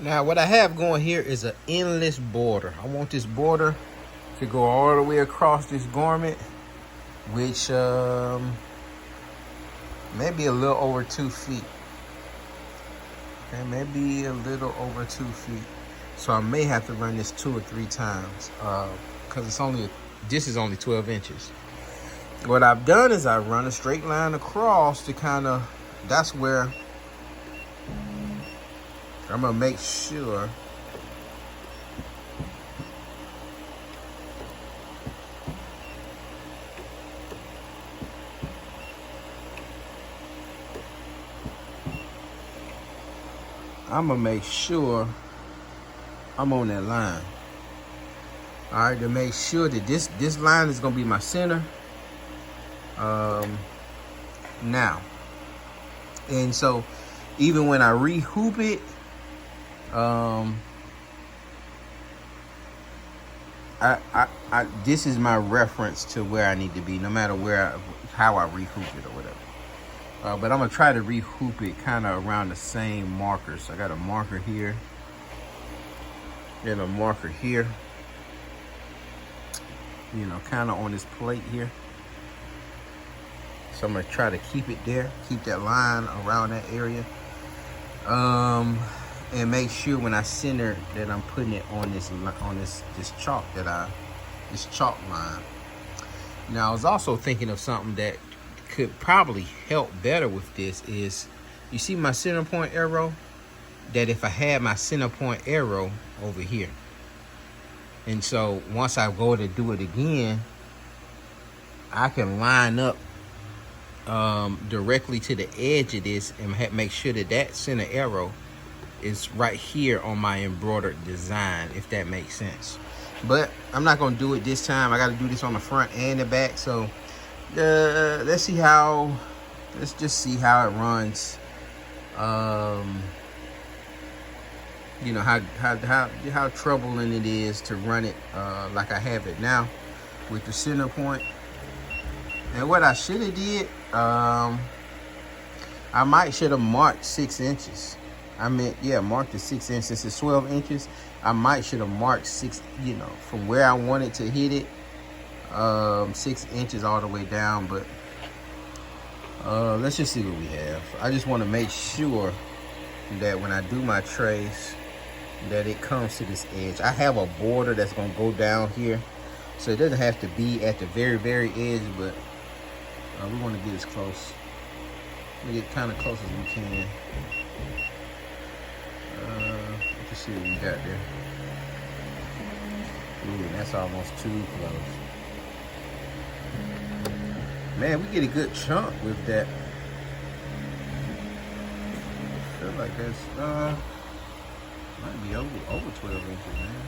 Now what I have going here is an endless border. I want this border to go all the way across this garment, which maybe a little over 2 feet. Okay, maybe a little over 2 feet. So I may have to run this 2 or 3 times because this is only 12 inches. What I've done is I run a straight line across to kind of, that's where I'm gonna make sure I'm on that line. All right, to make sure that this line is gonna be my center. Now, and so even when I re-hoop it, this is my reference to where I need to be, no matter how I re-hoop it or whatever. But I'm gonna try to re-hoop it kind of around the same markers. I got a marker here and a marker here, you know, kind of on this plate here. So I'm gonna try to keep it there, keep that line around that area, and make sure when I center that I'm putting it on this chalk this chalk line. Now I was also thinking of something that could probably help better with this. Is you see my center point arrow? That if I had my center point arrow over here, and so once I go to do it again, I can line up directly to the edge of this and make sure that center arrow is right here on my embroidered design, if that makes sense. But I'm not gonna do it this time. I got to do this on the front and the back. So let's just see how it runs. You know how troubling it is to run it like I have it now with the center point. And what I should have did, I should have marked 6 inches. Marked the 6 inches. Since it's 12 inches, I should have marked 6, you know, from where I wanted to hit it, 6 inches all the way down. But let's just see what we have. I just want to make sure that when I do my trace, that it comes to this edge. I have a border that's gonna go down here, so it doesn't have to be at the very, very edge, but we want to get as close. We get kind of close as we can. Let's see what we got there. Ooh, that's almost too close. Man, we get a good chunk with that. I feel like that's might be over 12 inches, man.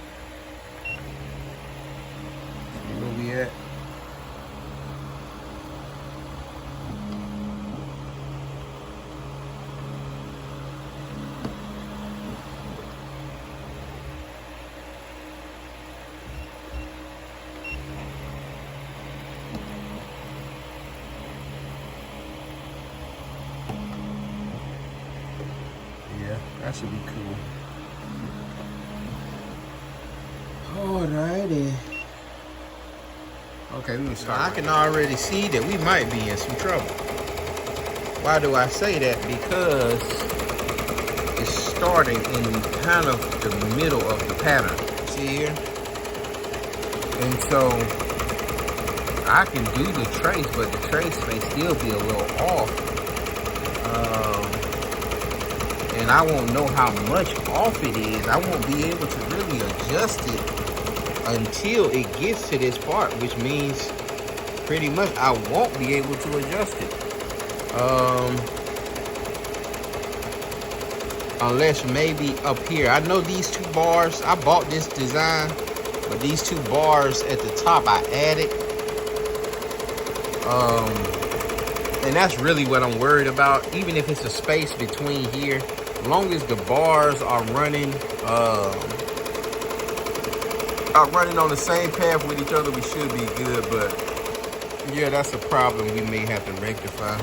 Where we at? That should be cool. Alrighty. Okay, we can start. I can already see that we might be in some trouble. Why do I say that? Because it's starting in kind of the middle of the pattern. See here? And so I can do the trace, but the trace may still be a little off. And I won't know how much off it is. I won't be able to really adjust it until it gets to this part, which means pretty much I won't be able to adjust it. Unless maybe up here. I know these 2 bars, I bought this design, but these 2 bars at the top I added. And that's really what I'm worried about. Even if it's a space between here, as long as the bars are running on the same path with each other, we should be good. But yeah, that's a problem we may have to rectify.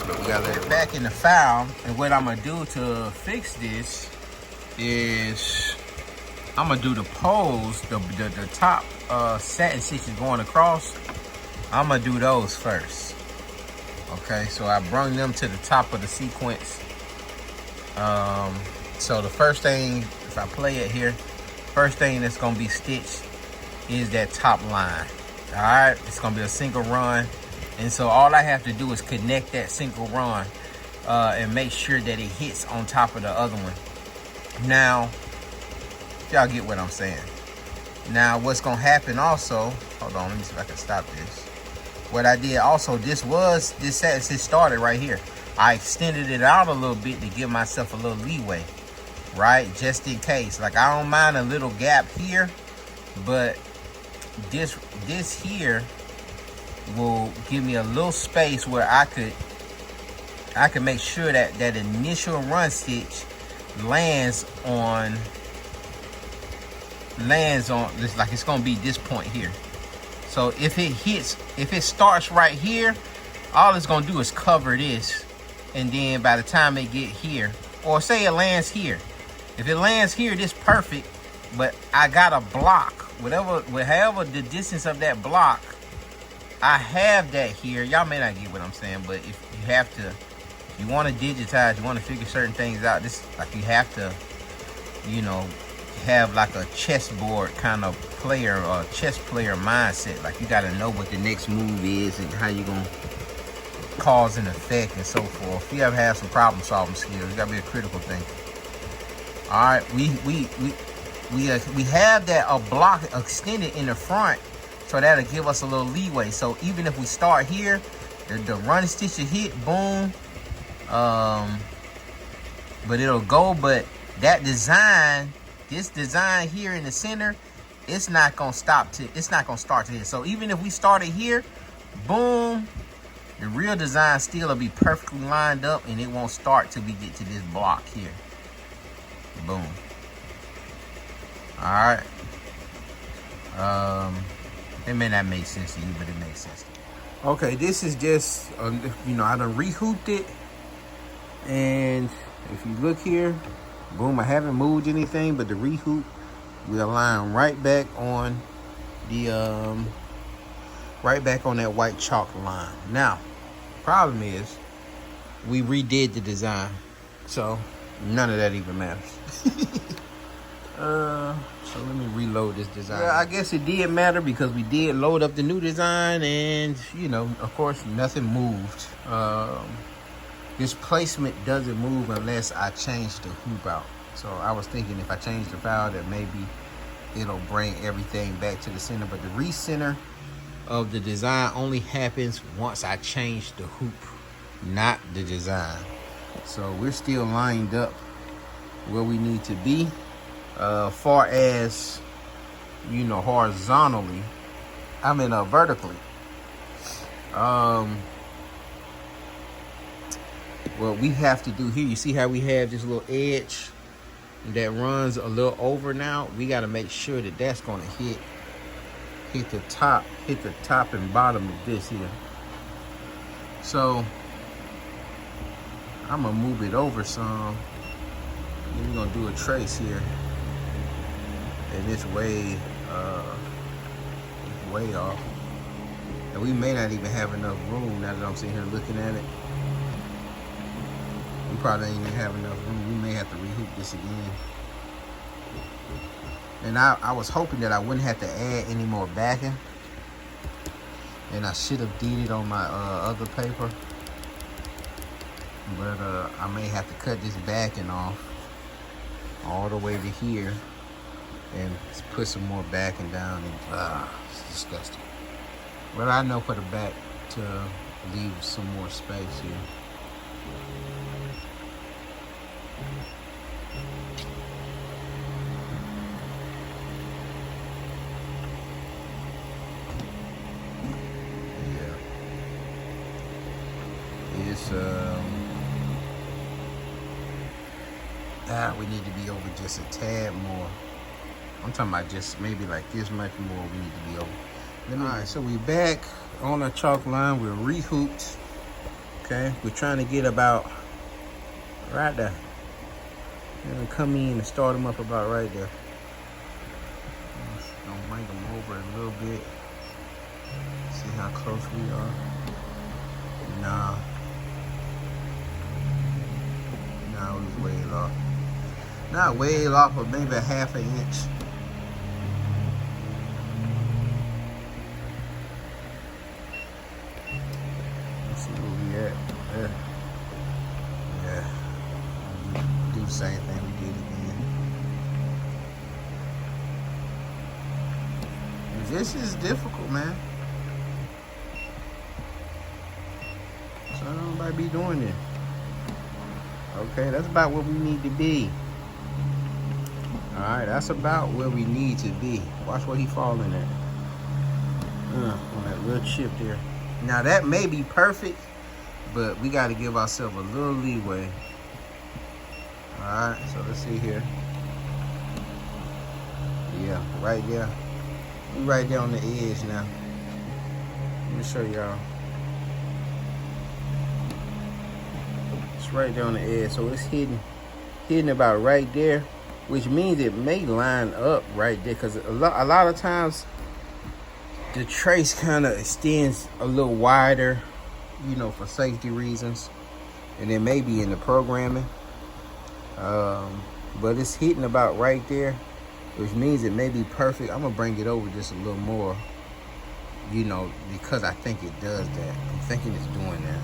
But gotta let it back in the file. And what I'm gonna do to fix this is I'm gonna do the poles, the top satin stitches going across. I'm gonna do those first. Okay, so I brung them to the top of the sequence. So the first thing, if I play it here, first thing that's gonna be stitched is that top line. All right, it's gonna be a single run. And so all I have to do is connect that single run and make sure that it hits on top of the other one. Now, y'all get what I'm saying. Now, what's gonna happen also, hold on, let me see if I can stop this. What I did also, this satin stitch started right here. I extended it out a little bit to give myself a little leeway, right? Just in case. Like, I don't mind a little gap here, but this here will give me a little space where I could make sure that that initial run stitch lands on this, like it's gonna be this point here. So if it starts right here, all it's gonna do is cover this, and then by the time it get here, or say it lands here, if it lands here, this perfect. But I got a block, however the distance of that block, I have that here. Y'all may not get what I'm saying, but if you have to, if you want to digitize, you want to figure certain things out, this, like, you have to, you know, have like a chessboard kind of player or chess player mindset. Like, you got to know what the next move is and how you gonna cause an effect and so forth. You ever have some problem solving skills, you gotta be a critical thinker. All right, we have that a block extended in the front, so that'll give us a little leeway. So even if we start here, the run stitch will hit, boom, but it'll go. But that design, this design here in the center, it's not gonna start to hit. So even if we started here, boom, the real design still will be perfectly lined up, and it won't start till we get to this block here. Boom. All right. It may not make sense to you, but it makes sense to me. Okay, this is just, you know, I done re-hooped it. And if you look here, boom, I haven't moved anything, but the re-hoop will align right back on the, right back on that white chalk line. Now, problem is, we redid the design, so none of that even matters. So let me reload this design. Yeah, I guess it did matter because we did load up the new design, and, you know, of course, nothing moved. This placement doesn't move unless I change the hoop out. So I was thinking if I change the file, that maybe it'll bring everything back to the center. But the recenter of the design only happens once I change the hoop, not the design. So we're still lined up where we need to be. Far as, you know, horizontally, I mean vertically. What we have to do here, you see how we have this little edge that runs a little over now? We got to make sure that that's going to hit the top and bottom of this here. So I'm gonna move it over some. Then we're gonna do a trace here, and it's way off. And we may not even have enough room now that I'm sitting here looking at it. We probably ain't even have enough room. We may have to rehoop this again. And I was hoping that I wouldn't have to add any more backing. And I should have did it on my other paper. But I may have to cut this backing off all the way to here and put some more backing down. And it's disgusting. But I know for the back to leave some more space here. We need to be over just a tad more. I'm talking about just maybe like this much more we need to be over. All right, so we back on our chalk line. We're rehooped. Okay, we're trying to get about right there. And come in and start them up about right there. Just gonna bring them over a little bit. See how close we are. Nah, it was way off. Not way off, but maybe a ½ inch. Let's see where we at. Yeah. Do the same thing we did again. This is difficult, man. So nobody be doing it. Okay, that's about where we need to be. All right, that's about where we need to be. Watch where he falling at. On that little chip there. Now that may be perfect, but we got to give ourselves a little leeway. All right, so let's see here. Yeah, right there. We right there on the edge now. Let me show y'all. It's right there on the edge, so it's hidden about right there, which means it may line up right there, because a lot of times the trace kind of extends a little wider, you know, for safety reasons, and it may be in the programming, but it's hitting about right there, which means it may be perfect. I'm gonna bring it over just a little more, you know, because I think it does that. I'm thinking it's doing that.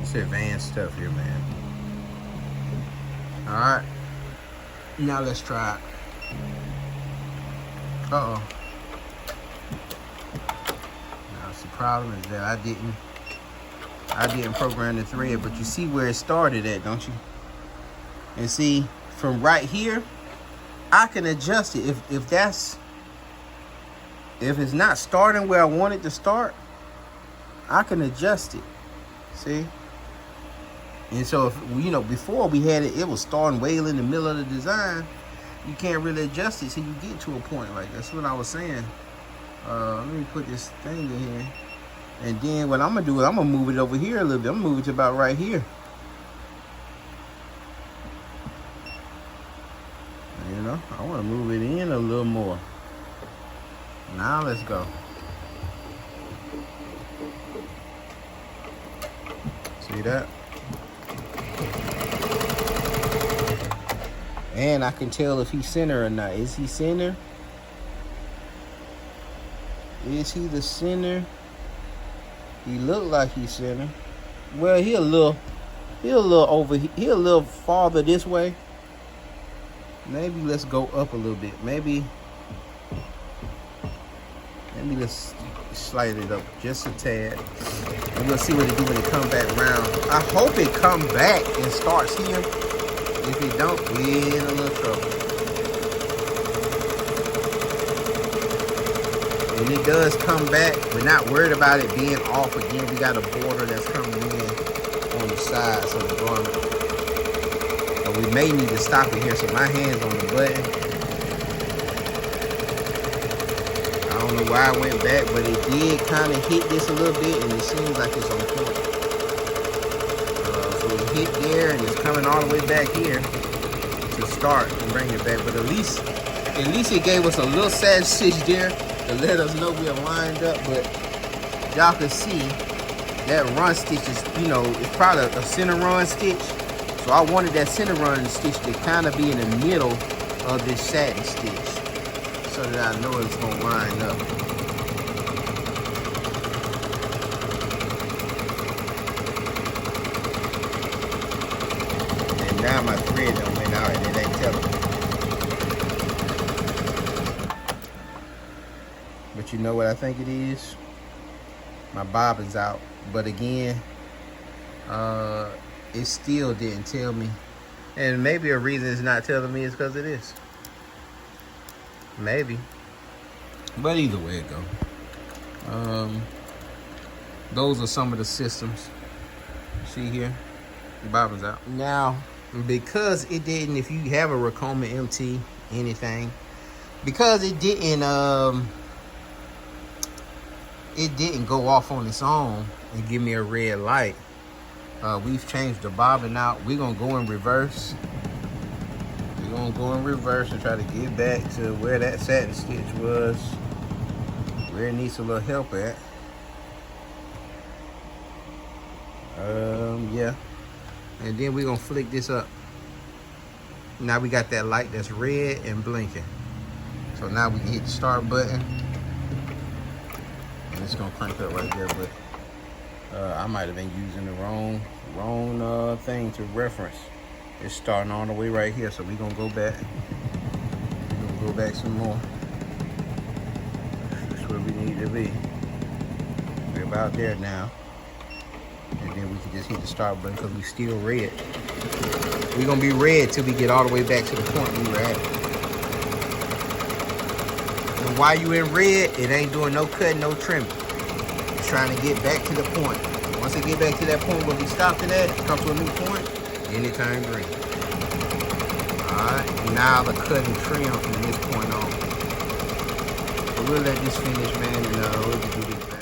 It's advanced stuff here, man. All right, now let's try it. Uh-oh. Now the problem is that I didn't program the thread, but you see where it started at, don't you? And see, from right here, I can adjust it. If it's not starting where I want it to start, I can adjust it. See? And so, if you know, before we had it was starting way in the middle of the design. You can't really adjust it till you get to a point. Like, that's what I was saying. Let me put this thing in here. And then what I'm gonna do is I'm gonna move it over here a little bit. I'm gonna move it to about right here. You know, I wanna move it in a little more. Now let's go. See that? And I can tell if he's center or not. Is he center? Is he the center? He look like he's center. Well, he a little over. He a little farther this way. Maybe let's go up a little bit. Maybe let's slide it up just a tad. And we'll see what it do when it come back around. I hope it come back and starts here. If it don't, we're in a little trouble. And it does come back. We're not worried about it being off again. We got a border that's coming in on the sides of the garment. But we may need to stop it here, so my hand's on the button. I don't know why I went back, but it did kind of hit this a little bit, and it seems like it's on point. So it hit there, and it's coming all the way back here to start and bring it back. But at least it gave us a little sad stitch there to let us know we are lined up. But y'all can see that run stitch is, you know, it's probably a center run stitch. So I wanted that center run stitch to kind of be in the middle of this satin stitch, so that I know it's gonna line up. And now my thread done went out and it ain't telling me. But you know what I think it is? My bobbin's out. But again, it still didn't tell me. And maybe a reason it's not telling me is because it is. Maybe. But either way it go. Those are some of the systems. See here? The bobbin's out. Now, because it didn't, if you have a Ricoma MT, anything, because it didn't go off on its own and give me a red light. We've changed the bobbin out. We're gonna go in reverse. We're gonna go in reverse and try to get back to where that satin stitch was, where it needs a little help at. Yeah. And then we're gonna flick this up. Now we got that light that's red and blinking. So now we can hit the start button. And it's gonna crank up right there, but I might have been using the wrong thing to reference. It's starting all the way right here, so we're gonna go back. We're gonna go back some more. That's where we need to be. We're about there now. And then we can just hit the start button because we still red. We're gonna be red till we get all the way back to the point we were at. And while you in red, it ain't doing no cutting, no trimming. It's trying to get back to the point. Once it get back to that point where we stopped it at, it comes to a new point, then it turns green. Alright, now the cut and trim from this point on. So we'll let this finish, man, and we'll do this back.